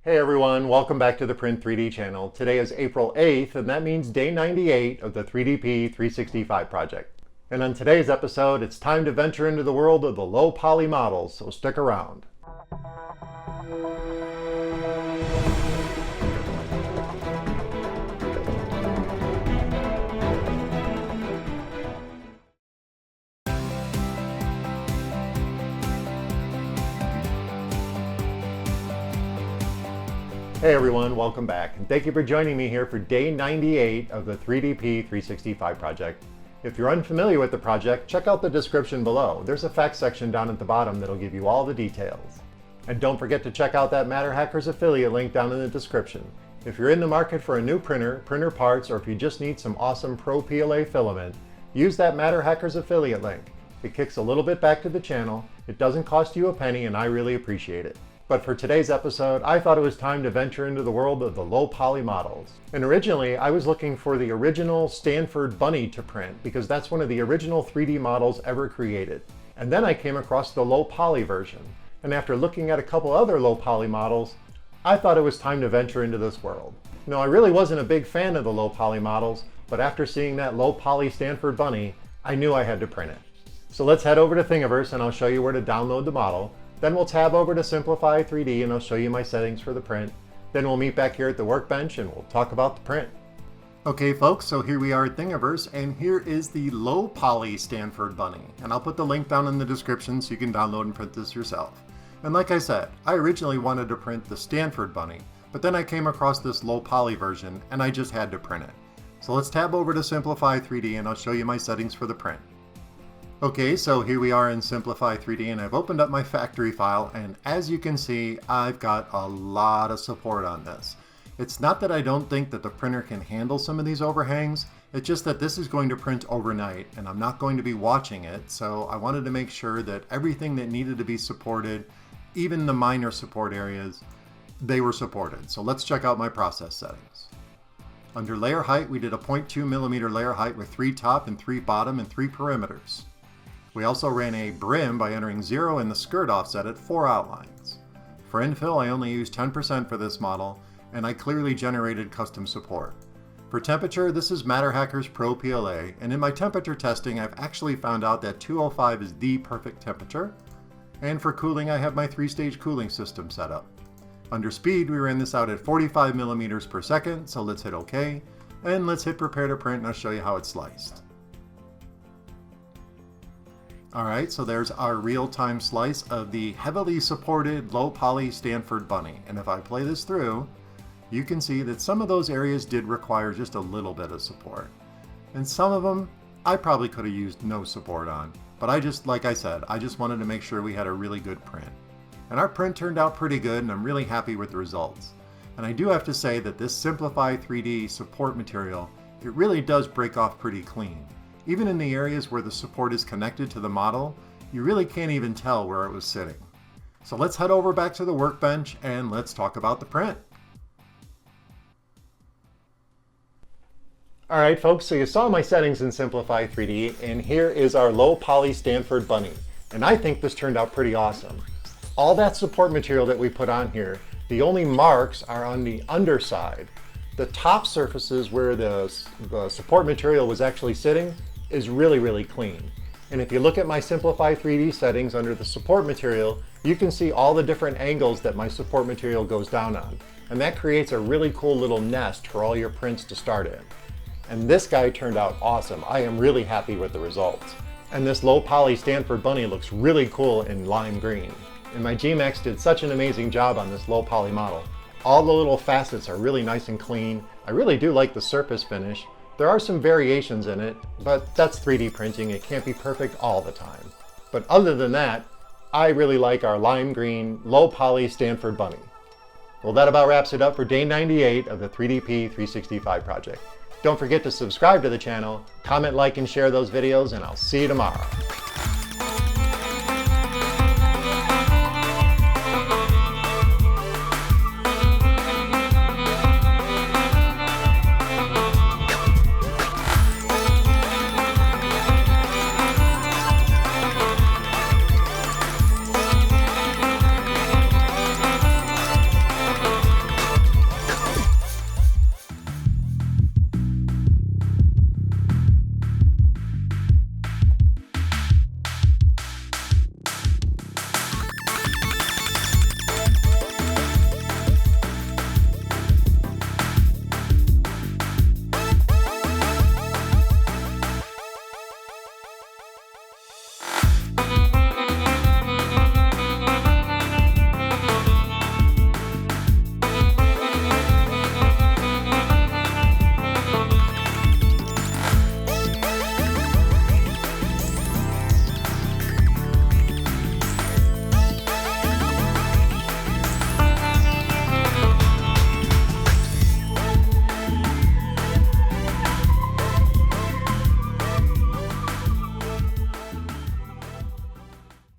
Hey everyone, welcome back to the Print 3D channel. Today is April 8th, and that means day 98 of the 3DP 365 project. And on today's episode, it's time to venture into the world of the low poly models, so stick around. Hey everyone, welcome back, and thank you for joining me here for day 98 of the 3DP 365 project. If you're unfamiliar with the project, check out the description below. There's a facts section down at the bottom that'll give you all the details. And don't forget to check out that MatterHackers affiliate link down in the description. If you're in the market for a new printer parts, or if you just need some awesome PRO PLA filament, use that MatterHackers affiliate link. It kicks a little bit back to the channel, it doesn't cost you a penny, and I really appreciate it. But for today's episode, I thought it was time to venture into the world of the low poly models. And originally, I was looking for the original Stanford Bunny to print because that's one of the original 3D models ever created. And then I came across the low poly version. And after looking at a couple other low poly models, I thought it was time to venture into this world. No, I really wasn't a big fan of the low poly models, but after seeing that low poly Stanford Bunny, I knew I had to print it. So let's head over to Thingiverse and I'll show you where to download the model. Then we'll tab over to Simplify 3D and I'll show you my settings for the print. Then we'll meet back here at the workbench and we'll talk about the print. Okay folks, so here we are at Thingiverse, and here is the low poly Stanford Bunny. And I'll put the link down in the description so you can download and print this yourself. And like I said, I originally wanted to print the Stanford Bunny, but then I came across this low poly version and I just had to print it. So let's tab over to Simplify 3D and I'll show you my settings for the print. Okay, so here we are in Simplify 3D, and I've opened up my factory file, and as you can see, I've got a lot of support on this. It's not that I don't think that the printer can handle some of these overhangs, it's just that this is going to print overnight, and I'm not going to be watching it, so I wanted to make sure that everything that needed to be supported, even the minor support areas, they were supported. So let's check out my process settings. Under layer height, we did a 0.2 millimeter layer height with 3 top and 3 bottom and 3 perimeters. We also ran a brim by entering 0 and the skirt offset at 4 outlines. For infill, I only used 10% for this model, and I clearly generated custom support. For temperature, this is MatterHackers PRO PLA, and in my temperature testing, I've actually found out that 205 is the perfect temperature. And for cooling, I have my 3-stage cooling system set up. Under speed, we ran this out at 45 millimeters per second, so let's hit OK, and let's hit prepare to print and I'll show you how it's sliced. Alright, so there's our real-time slice of the heavily supported low poly Stanford Bunny. And if I play this through, you can see that some of those areas did require just a little bit of support. And some of them, I probably could have used no support on. But like I said, I just wanted to make sure we had a really good print. And our print turned out pretty good, and I'm really happy with the results. And I do have to say that this Simplify 3D support material, it really does break off pretty clean. Even in the areas where the support is connected to the model, you really can't even tell where it was sitting. So let's head over back to the workbench and let's talk about the print. Alright folks, so you saw my settings in Simplify 3D, and here is our low poly Stanford Bunny. And I think this turned out pretty awesome. All that support material that we put on here, the only marks are on the underside. The top surfaces where the support material was actually sitting is really, really clean. And if you look at my Simplify 3D settings under the support material, you can see all the different angles that my support material goes down on. And that creates a really cool little nest for all your prints to start in. And this guy turned out awesome. I am really happy with the results. And this low poly Stanford Bunny looks really cool in lime green. And my gMax did such an amazing job on this low poly model. All the little facets are really nice and clean. I really do like the surface finish. There are some variations in it, but that's 3D printing. It can't be perfect all the time. But other than that, I really like our lime green, low poly Stanford Bunny. Well, that about wraps it up for day 98 of the 3DP 365 project. Don't forget to subscribe to the channel, comment, like, and share those videos, and I'll see you tomorrow.